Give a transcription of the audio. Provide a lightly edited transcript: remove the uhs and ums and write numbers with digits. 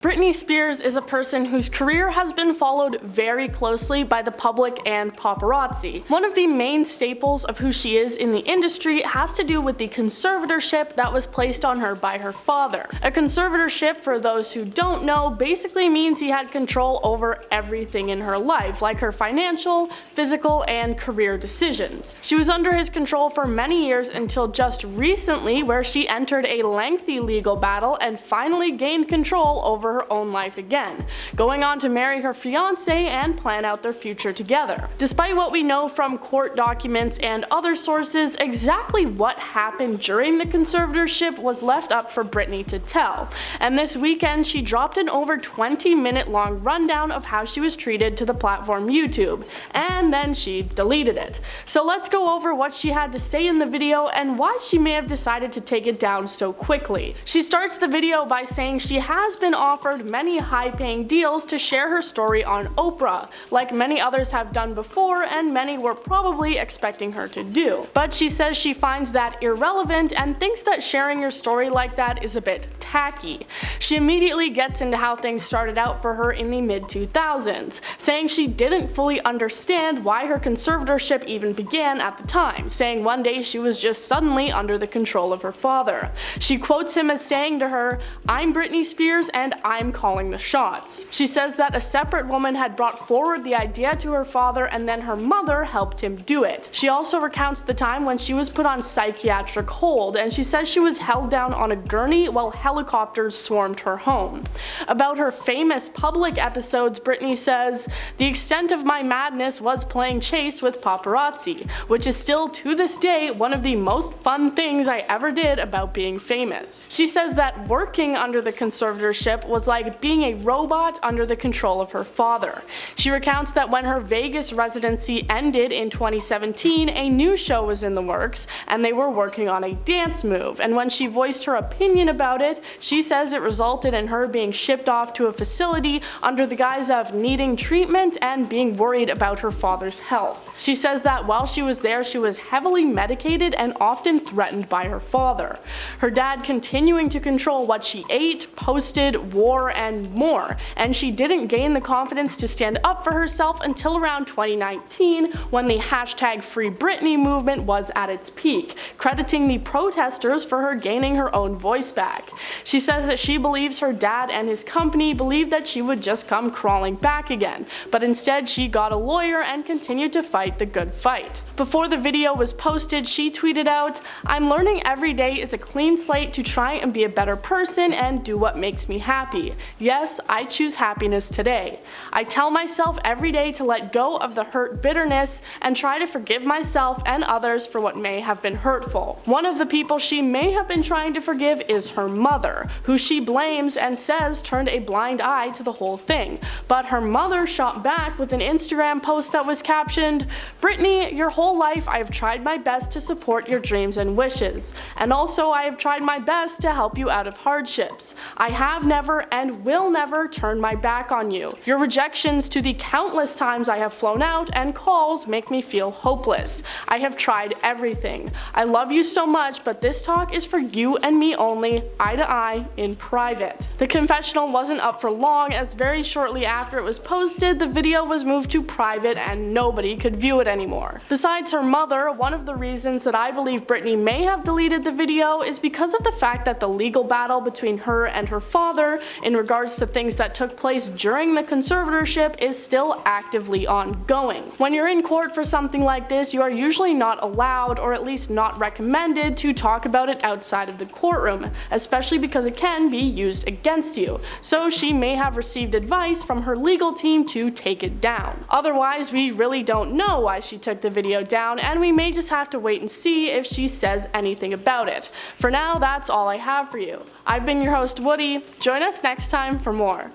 Britney Spears is a person whose career has been followed very closely by the public and paparazzi. One of the main staples of who she is in the industry has to do with the conservatorship that was placed on her by her father. A conservatorship, for those who don't know, basically means he had control over everything in her life, like her financial, physical, and career decisions. She was under his control for many years until just recently, where she entered a lengthy legal battle and finally gained control over her own life again, going on to marry her fiance and plan out their future together. Despite what we know from court documents and other sources, exactly what happened during the conservatorship was left up for Britney to tell, and this weekend she dropped an over 20-minute long rundown of how she was treated to the platform YouTube, and then she deleted it. So let's go over what she had to say in the video and why she may have decided to take it down so quickly. She starts the video by saying she has been offered many high-paying deals to share her story on Oprah, like many others have done before and many were probably expecting her to do. But she says she finds that irrelevant and thinks that sharing your story like that is a bit tacky. She immediately gets into how things started out for her in the mid-2000s, saying she didn't fully understand why her conservatorship even began at the time, saying one day she was just suddenly under the control of her father. She quotes him as saying to her, "I'm Britney Spears and I'm calling the shots." She says that a separate woman had brought forward the idea to her father and then her mother helped him do it. She also recounts the time when she was put on psychiatric hold, and she says she was held down on a gurney while helicopters swarmed her home. About her famous public episodes, Britney says, "The extent of my madness was playing chase with paparazzi, which is still to this day one of the most fun things I ever did about being famous." She says that working under the conservatorship was like being a robot under the control of her father. She recounts that when her Vegas residency ended in 2017, a new show was in the works and they were working on a dance move, and when she voiced her opinion about it, she says it resulted in her being shipped off to a facility under the guise of needing treatment and being worried about her father's health. She says that while she was there, she was heavily medicated and often threatened by her father. Her dad continuing to control what she ate, posted, wore, and more, and she didn't gain the confidence to stand up for herself until around 2019, when the #FreeBritney movement was at its peak, crediting the protesters for her gaining her own voice back. She says that she believes her dad and his company believed that she would just come crawling back again, but instead she got a lawyer and continued to fight the good fight. Before the video was posted, she tweeted out, "I'm learning every day is a clean slate to try and be a better person and do what makes me happy. Yes, I choose happiness today. I tell myself every day to let go of the hurt, bitterness, and try to forgive myself and others for what may have been hurtful." One of the people she may have been trying to forgive is her mother, who she blames and says turned a blind eye to the whole thing. But her mother shot back with an Instagram post that was captioned, "Britney, your whole life I have tried my best to support your dreams and wishes. And also I have tried my best to help you out of hardships. I have never and will never turn my back on you. Your rejections to the countless times I have flown out and calls make me feel hopeless. I have tried everything. I love you so much, but this talk is for you and me only, eye to eye, in private." The confessional wasn't up for long, as very shortly after it was posted, the video was moved to private and nobody could view it anymore. Besides her mother, one of the reasons that I believe Britney may have deleted the video is because of the fact that the legal battle between her and her father in regards to things that took place during the conservatorship is still actively ongoing. When you're in court for something like this, you are usually not allowed, or at least not recommended, to talk about it outside of the courtroom, especially because it can be used against you. So she may have received advice from her legal team to take it down. Otherwise, we really don't know why she took the video down, and we may just have to wait and see if she says anything about it. For now, that's all I have for you. I've been your host, Woody. Join us next time for more.